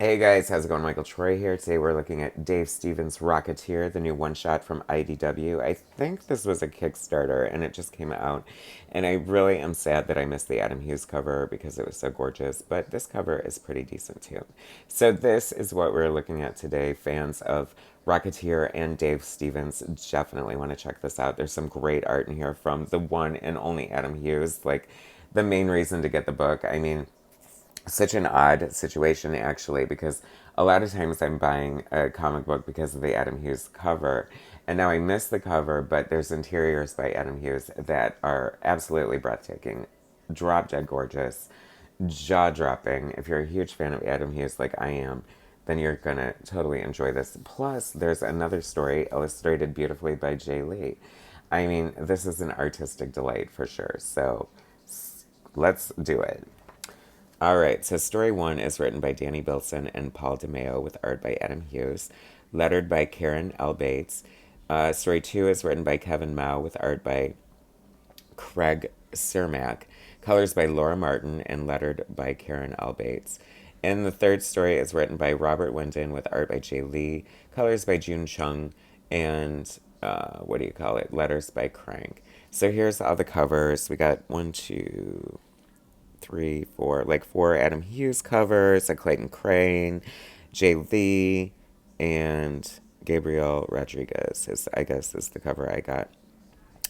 Hey guys, how's it going? Michael Troy here. Today we're looking at Dave Stevens Rocketeer, the new one-shot from IDW. I think this was a Kickstarter and it just came out. And I really am sad that I missed the Adam Hughes cover because it was so gorgeous, but this cover is pretty decent too. So this is what we're looking at today. Fans of Rocketeer and Dave Stevens definitely want to check this out. There's some great art in here from the one and only Adam Hughes, like the main reason to get the book. I mean, such an odd situation actually, because a lot of times I'm buying a comic book because of the Adam Hughes cover, and now I miss the cover, but there's interiors by Adam Hughes that are absolutely breathtaking, drop dead gorgeous, jaw dropping. If you're a huge fan of Adam Hughes like I am, then you're gonna totally enjoy this. Plus, there's another story illustrated beautifully by Jae Lee. I mean, this is an artistic delight for sure. So let's do it. All right, so story one is written by Danny Bilson and Paul DeMeo with art by Adam Hughes, lettered by Karen L. Bates. Story two is written by Kevin Mao with art by Craig Cermak, colors by Laura Martin, and lettered by Karen L. Bates. And the third story is written by Robert Wyndon with art by Jae Lee, colors by June Chung, and what do you call it? Letters by Crank. So here's all the covers. We got one, two, three, four, like four Adam Hughes covers, a Clayton Crane, Jae Lee, and Gabriel Rodriguez is, I guess, is the cover I got.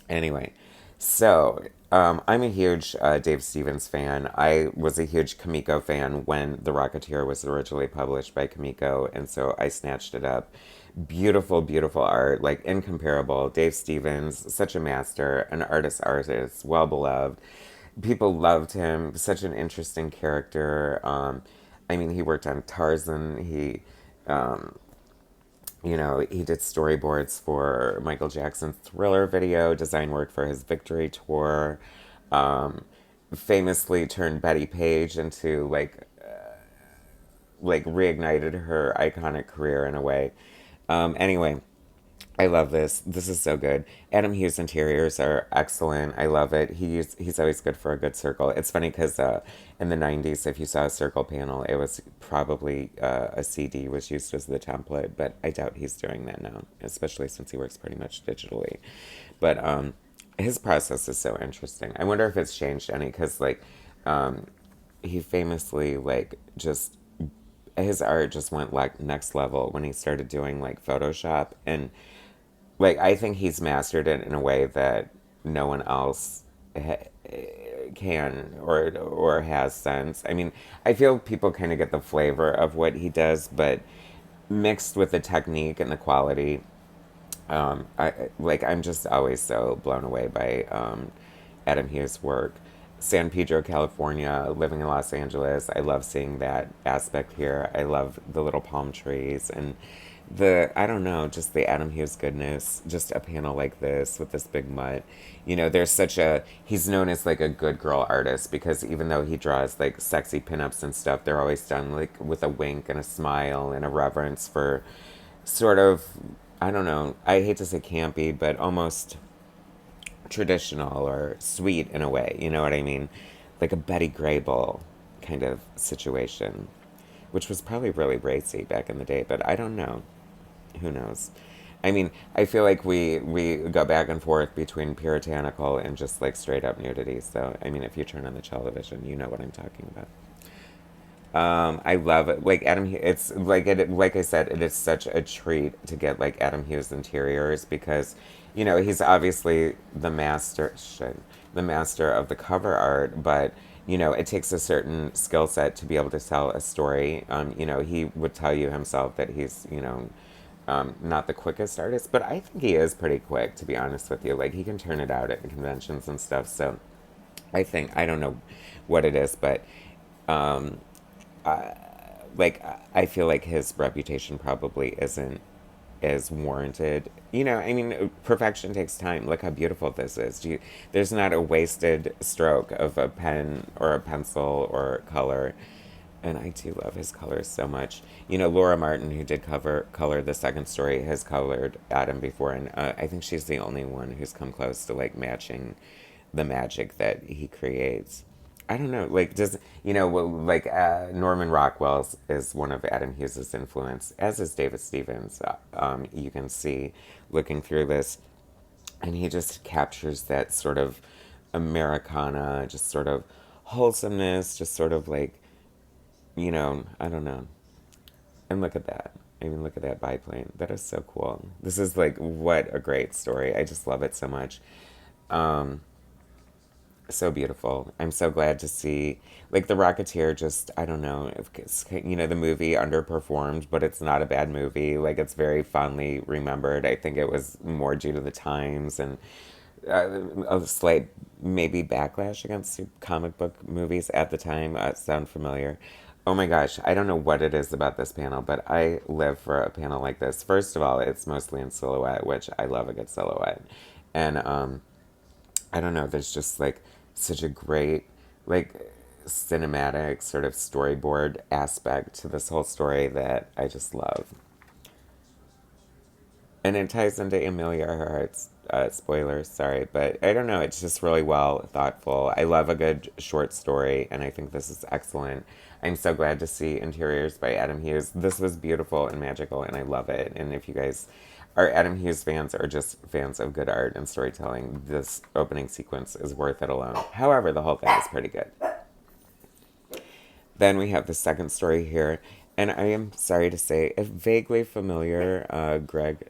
Anyway, so I'm a huge Dave Stevens fan. I was a huge Kamiko fan when The Rocketeer was originally published by Kamiko, and so I snatched it up. Beautiful, beautiful art, like incomparable. Dave Stevens, such a master, an artist, well beloved. People loved him. Such an interesting character. I mean, he worked on Tarzan. He did storyboards for Michael Jackson's Thriller video, design work for his Victory tour. Um, Famously turned Betty Page into like reignited her iconic career in a way. Anyway, I love this. This is so good. Adam Hughes interiors are excellent. I love it. He's always good for a good circle. It's funny because in the 90s, if you saw a circle panel, it was probably a CD was used as the template, but I doubt he's doing that now, especially since he works pretty much digitally. But his process is so interesting. I wonder if it's changed any because um, he famously just his art just went like next level when he started doing like Photoshop, and I think he's mastered it in a way that no one else can or has since. I mean, I feel people kind of get the flavor of what he does, but mixed with the technique and the quality, I'm just always so blown away by Adam Hughes' work. San Pedro, California, living in Los Angeles. I love seeing that aspect here. I love the little palm trees and I don't know, just the Adam Hughes goodness. Just a panel like this with this big mutt. He's known as like a good girl artist because even though he draws like sexy pinups and stuff, they're always done like with a wink and a smile and a reverence for sort of, I don't know, I hate to say campy, but almost traditional or sweet in a way, you know what I mean? Like a Betty Grable kind of situation, which was probably really racy back in the day, but I don't know. Who knows? I mean, I feel like we go back and forth between puritanical and just like straight up nudity. So, I mean, if you turn on the television, you know what I'm talking about. I love it. Like it's like I said, it is such a treat to get like Adam Hughes interiors because, he's obviously the master of the cover art, but it takes a certain skill set to be able to tell a story. He would tell you himself that he's, not the quickest artist, but I think he is pretty quick, to be honest with you. Like he can turn it out at conventions and stuff. So I don't know what it is, but um, I feel like his reputation probably isn't as warranted. I mean, perfection takes time. Look how beautiful this is. There's not a wasted stroke of a pen or a pencil or color. And I do love his colors so much. Laura Martin, who did color the second story, has colored Adam before, and I think she's the only one who's come close to like matching the magic that he creates. I don't know, like just well, like Norman Rockwell's is one of Adam Hughes's influence, as is David Stevens. You can see looking through this, and he just captures that sort of Americana, just sort of wholesomeness, just sort of like I don't know. And look at that. I mean, look at that biplane. That is so cool. This is like, what a great story. I just love it so much. Um, so beautiful. I'm so glad to see, like, The Rocketeer just, I don't know, if the movie underperformed, but it's not a bad movie. Like, it's very fondly remembered. I think it was more due to the times and a slight maybe backlash against comic book movies at the time. Sound familiar? Oh my gosh, I don't know what it is about this panel, but I live for a panel like this. First of all, it's mostly in silhouette, which I love a good silhouette. And I don't know, there's just like such a great, like, cinematic sort of storyboard aspect to this whole story that I just love. And it ties into Amelia Earhart's spoilers, sorry, but I don't know, it's just really well thoughtful. I love a good short story, and I think this is excellent. I'm so glad to see Interiors by Adam Hughes. This was beautiful and magical, and I love it. And if you guys are Adam Hughes fans or just fans of good art and storytelling, this opening sequence is worth it alone. However, the whole thing is pretty good. Then we have the second story here, and I am sorry to say, a vaguely familiar Greg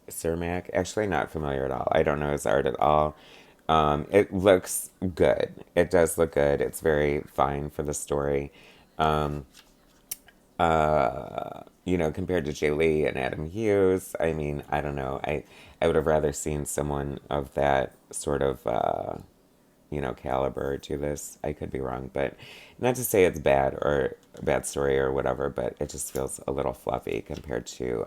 Cermak. Actually, not familiar at all. I don't know his art at all. It looks good. It does look good. It's very fine for the story. Um, Compared to Jae Lee and Adam Hughes, I mean, I don't know. I would have rather seen someone of that sort of, caliber to this. I could be wrong, but not to say it's bad or a bad story or whatever, but it just feels a little fluffy compared to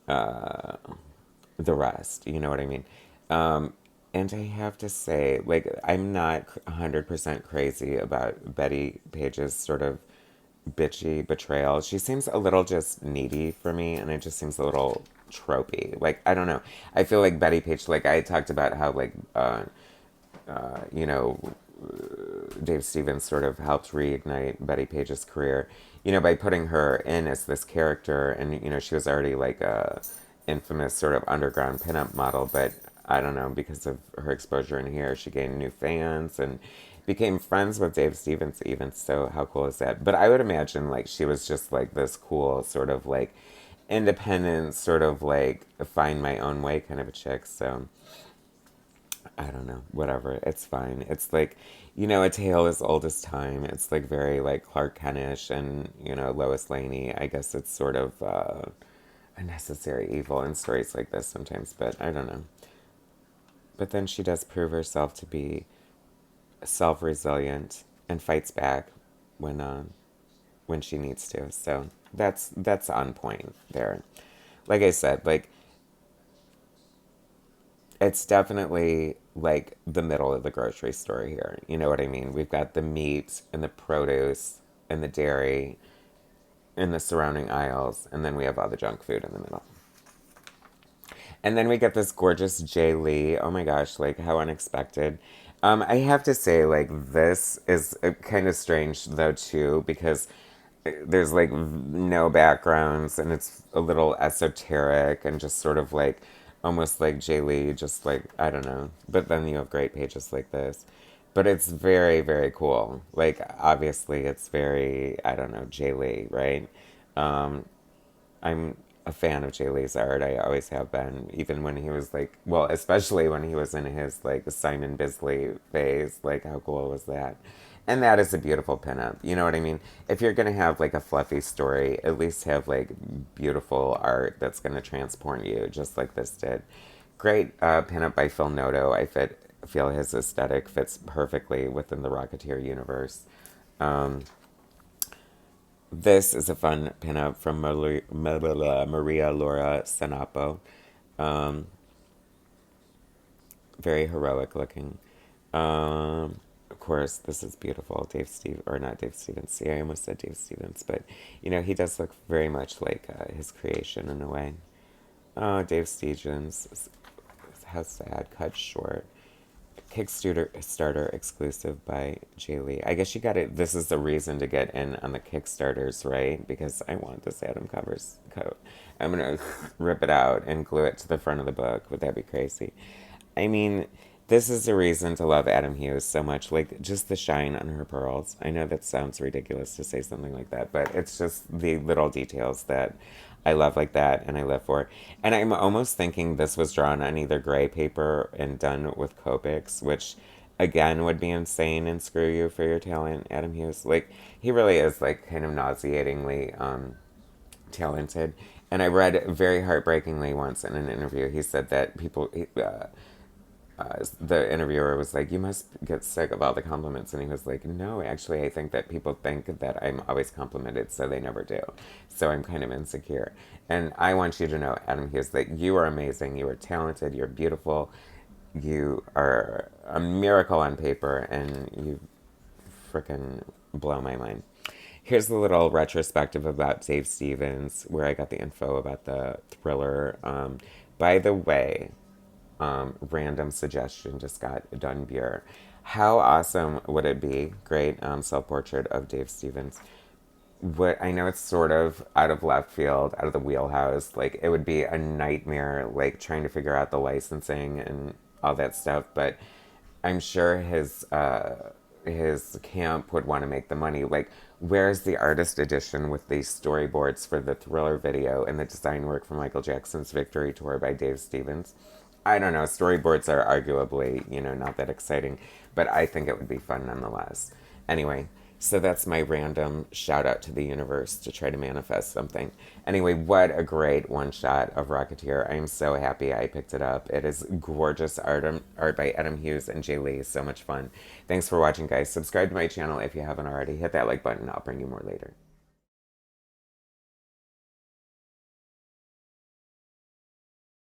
the rest. You know what I mean? And I have to say, like, I'm not 100% crazy about Betty Page's sort of bitchy betrayal. She seems a little just needy for me, and it just seems a little tropey. Like, I don't know. I feel like Betty Page, like, I talked about how, like, uh, you know, Dave Stevens sort of helped reignite Betty Page's career, by putting her in as this character. And, she was already like a infamous sort of underground pinup model, but I don't know, because of her exposure in here, she gained new fans and became friends with Dave Stevens even. So how cool is that? But I would imagine like she was just like this cool sort of like independent, sort of like find my own way kind of a chick. So I don't know, whatever. It's fine. It's like, a tale as old as time. It's like very like Clark Kentish and, Lois Laney. I guess it's sort of a necessary evil in stories like this sometimes, but I don't know. But then she does prove herself to be self-resilient and fights back when when she needs to. So that's on point there. Like I said, like it's definitely like the middle of the grocery store here. You know what I mean? We've got the meat and the produce and the dairy in the surrounding aisles, and then we have all the junk food in the middle. And then we get this gorgeous Jae Lee. Oh my gosh, like how unexpected. I have to say, like, this is kind of strange, though, too, because there's like no backgrounds and it's a little esoteric and just sort of like almost like Jae Lee, just like, I don't know. But then you have great pages like this. But it's very, very cool. Like, obviously, it's very, I don't know, Jae Lee, right? Um, I'm a fan of Jay Lee's art. I always have been, even when he was like, well, especially when he was in his like Simon Bisley phase. Like, how cool was that? And that is a beautiful pinup. You know what I mean? If you're gonna have like a fluffy story, at least have like beautiful art that's gonna transport you, just like this did. Great pinup by Phil Noto. Feel his aesthetic fits perfectly within the Rocketeer universe. Um, this is a fun pinup from Maria Laura Sanapo. Um, Very heroic looking. Of course, this is beautiful. Or not Dave Stevens. See, I almost said Dave Stevens, but he does look very much like his creation in a way. Oh, Dave Stevens, how sad, cut short. Kickstarter exclusive by Jae Lee. I guess you got it. This is the reason to get in on the Kickstarters, right? Because I want this Adam covers coat. I'm gonna rip it out and glue it to the front of the book. Would that be crazy? I mean, this is the reason to love Adam Hughes so much. Like, just the shine on her pearls. I know that sounds ridiculous to say something like that, but it's just the little details that I love like that and I live for. And I'm almost thinking this was drawn on either gray paper and done with Copics, which again would be insane and screw you for your talent, Adam Hughes. Like, he really is like kind of nauseatingly talented. And I read very heartbreakingly once in an interview, he said that the interviewer was like, "You must get sick of all the compliments," and he was like, "No, actually, I think that people think that I'm always complimented, so they never do. So I'm kind of insecure." And I want you to know, Adam Hughes, that you are amazing. You are talented. You're beautiful. You are a miracle on paper, and you freaking blow my mind. Here's a little retrospective about Dave Stevens, where I got the info about the thriller. By the way, random suggestion to Scott Dunbier. How awesome would it be? Great self-portrait of Dave Stevens. What I know it's sort of out of left field, out of the wheelhouse. Like, it would be a nightmare, like trying to figure out the licensing and all that stuff. But I'm sure his camp would want to make the money. Like, where's the artist edition with the storyboards for the Thriller video and the design work for Michael Jackson's Victory Tour by Dave Stevens? I don't know. Storyboards are arguably, not that exciting, but I think it would be fun nonetheless. Anyway, so that's my random shout out to the universe to try to manifest something. Anyway, what a great one shot of Rocketeer. I'm so happy I picked it up. It is gorgeous art by Adam Hughes and Jae Lee. So much fun. Thanks for watching, guys. Subscribe to my channel if you haven't already. Hit that like button. I'll bring you more later.